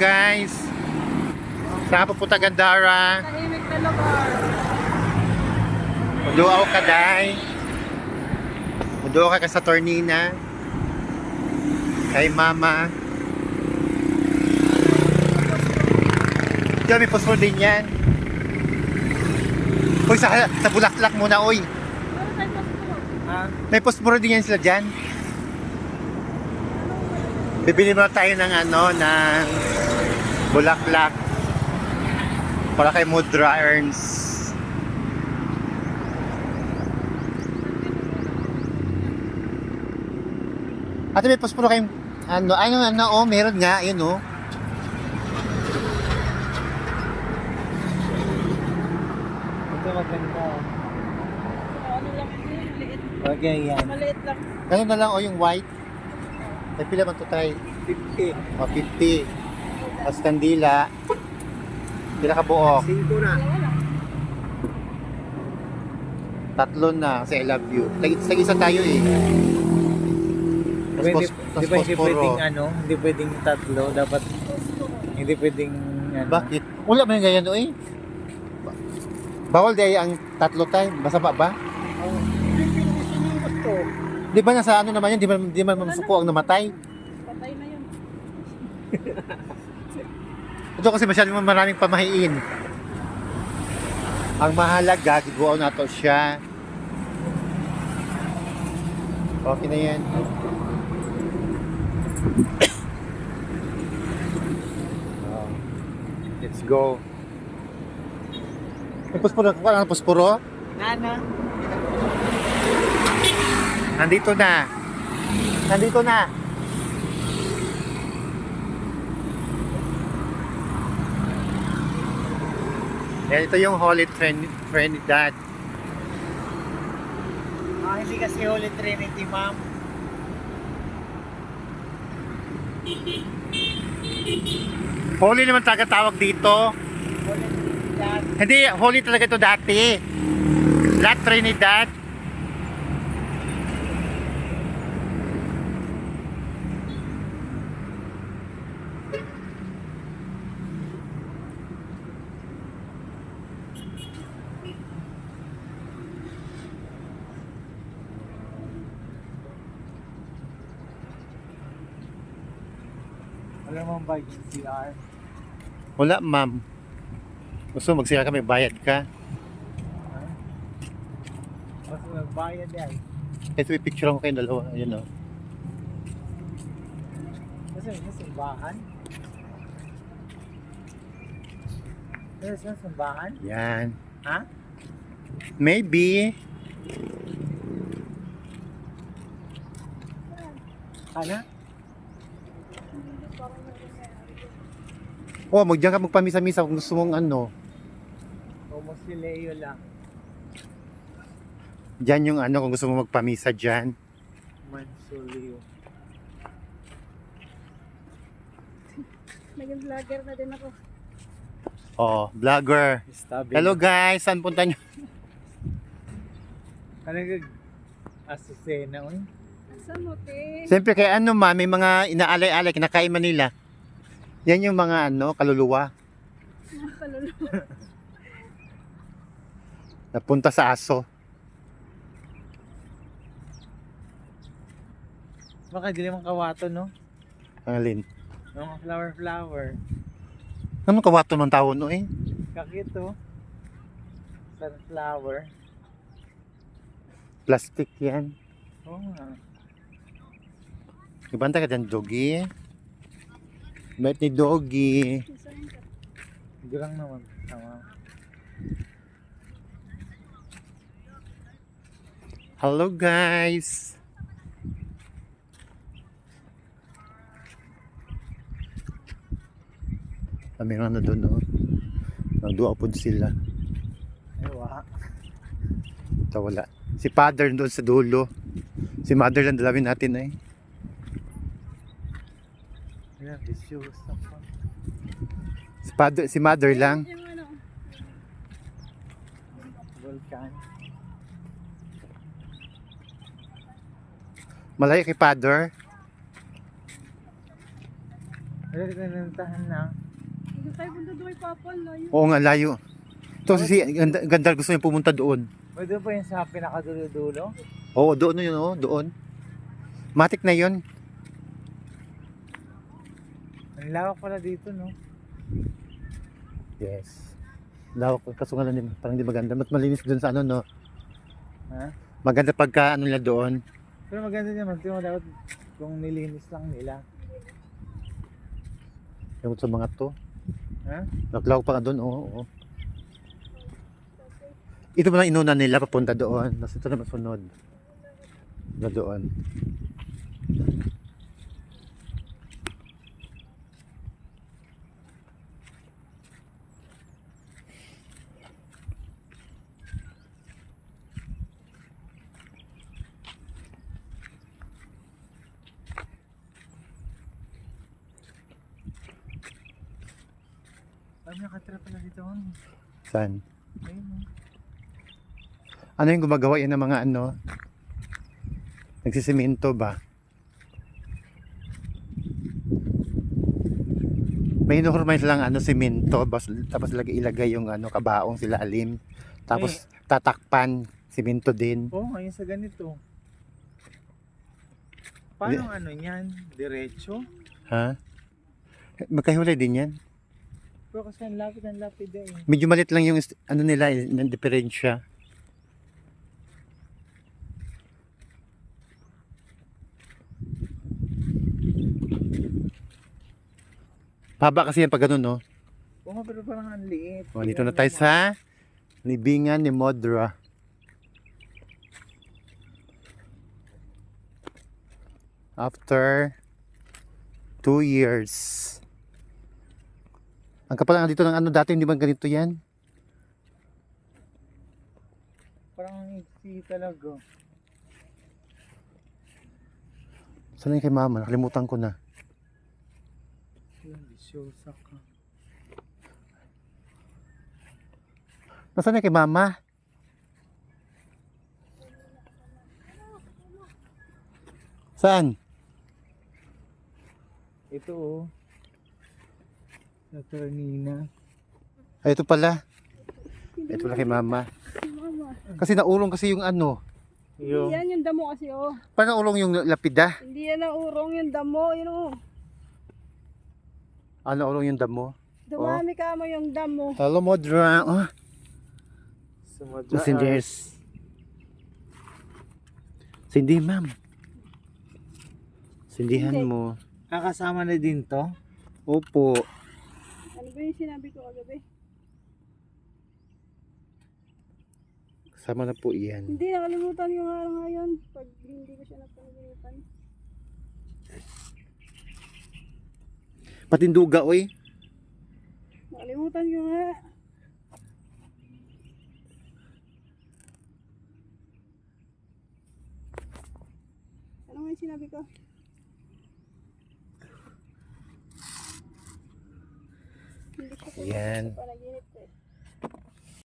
guys. Saan pupunta Gandara? Tahimik na lugar. Muduaw ka day. Muduaw ka sa Tornina. Kay mama. Diyan may posporo din yan. Uy, sa Bulaklak muna, uy. Ano tayo pasok? Ha? May posporo din yan sila dyan. Bibili muna tayo ng ng Bulaklak. Para kay Mudra Earns. Ate, may posporo kayong meron nga, yun oh. Ito maganda. Ano lang yun, maliit. Okay, yan. Maliit lang. Ganun na lang oh, yung white. Ay, pila man to tayo? 50. O, 50. Tapos kandila. Pila ka buo? 5 na. Wala. Tatlo na, kasi I love you. Tag-isa tayo eh. Di Tapos ba hindi posporo. pwedeng hindi pwedeng tatlo, dapat hindi pwedeng Bakit? Wala ba yung ganyan doon eh? Bawal di ang tatlo tayo. Basta ba? Oh, hindi gusto. Di ba nasa naman yun? Di man mamasuko ang namatay? Patay na yun. Ito kasi masyadong maraming pamahiin. Ang mahalaga, giguaw na to siya. Okay na yan. Oh, let's go. May posporo. Ano posporo? Nana. Nandito na. Nandito na. Yan, ito yung Holy Trinidad. Hindi kasi Holy Trinity, ma'am. Holy naman talaga tawag dito. Holy Trinidad. Hindi, holy talaga ito dati. La Trinidad. Wala mong bag yung CR. Wala, ma'am. Gusto magsira ka, may bayad ka. Mas magbayad yan. Ito may picture ko kayong dalawa. Ayun o. Kasi may simbahan. There's no simbahan? Yan. Ha? Maybe. Ano? Oh, magdiyan ka magpamisa-misa kung gusto mong O Mosileo lang. Diyan yung kung gusto mong magpamisa dyan. Mansulio. Naging vlogger na din ako. Oh, vlogger. Stabil. Hello guys, saan punta nyo? Ano yung Asusena, uy? Saan mo, te? Siyempre kay may mga inaalay-alay, kinakain Manila. Yan yung mga kaluluwa. Mga kaluluwa. Napunta sa aso. Baka di naman kawato, no? Ang alin. Mga flower. Anong kawato ng tao no eh? Kakito. Sunflower. Plastic yan. Oo nga. Ibanta ka dyan, doggy. Bait ni doggy. Hindi lang naman. Tama. Hello guys. Kami nga na doon, no? Nagduwa po sila. Ewa. Ito wala. Si father doon sa dulo. Si mother lang dalawin natin eh. Ayan, vicious naman. Si mother lang. Yung Volcan. Malayo kay father. Balik na nantahan na. Hindi tayo punta doon kay Papa, layo. Oo nga, layo. Ito si ganda gusto niya pumunta doon. Pwede pa yun sa pinakadulo-dulo? Oo, doon yun, oh, doon. Matik na yun. Ang lawak pala dito, no? Yes. Lawak, kaso nga lang din, parang di maganda. Mas malinis doon sa ano, no? Ha? Maganda pagka ano nila doon. Pero maganda naman. Tingnan mo dapat kung nilinis lang nila. Yung sa mga to. Ha? Naglawak pa nga doon, oo. Oo. Ito mo lang inuna nila papunta doon. Tapos ito naman sunod. Na doon. Ay, nakatira pala dito. Saan? Ayun, no? Ano yung gumagawa yan ng mga ano? Nagsisiminto ba? May inuhurmay lang ano, siminto, tapos ilagay yung ano, kabaong silalim. Tapos tatakpan, siminto din. Oo, ngayon sa ganito. Paano ano yan? Diretso? Ha? Magkahulay din yan. Pero kasi ang lapid eh. Medyo malit lang yung ano nila, ng diferensya. Paba kasi yan pag ganun, no? Oo nga, pero parang ang liit. O, dito na tayo sa libingan ni Modra. After 2 years. Ang kapal nga dito ng ano, dati hindi man ganito yan. Parang ang iksi talaga. Saan yung kay mama? Nakalimutan ko na. Yung bisyosa ka. Nasaan yung kay mama? Saan? Ito oh. Sa Ternina. Ay, ito pala. Ito pala kay mama. Mama. Kasi naulong kasi yung ano. Yung Hindi yan yung damo kasi, oh. Paano naulong yung lapida? Hindi yan ang urong yung damo, yun, oh. Ano naulong yung damo? Dumami ka mo yung damo. Hello, Modra. Oh, sumadaan. messengers. Sindi, ma'am. Sindihan Hindi. mo. Kakasama na din to? Opo. Ano ba yung sinabi ko kagabi? Kasama na po iyan. Hindi, nakalimutan yung nga ngayon. Pag hindi ko siya napalimutan. Patinduga, oy. Nakalimutan ko nga. Ano nga yung sinabi ko? Hindi siya Ayan. panaginip.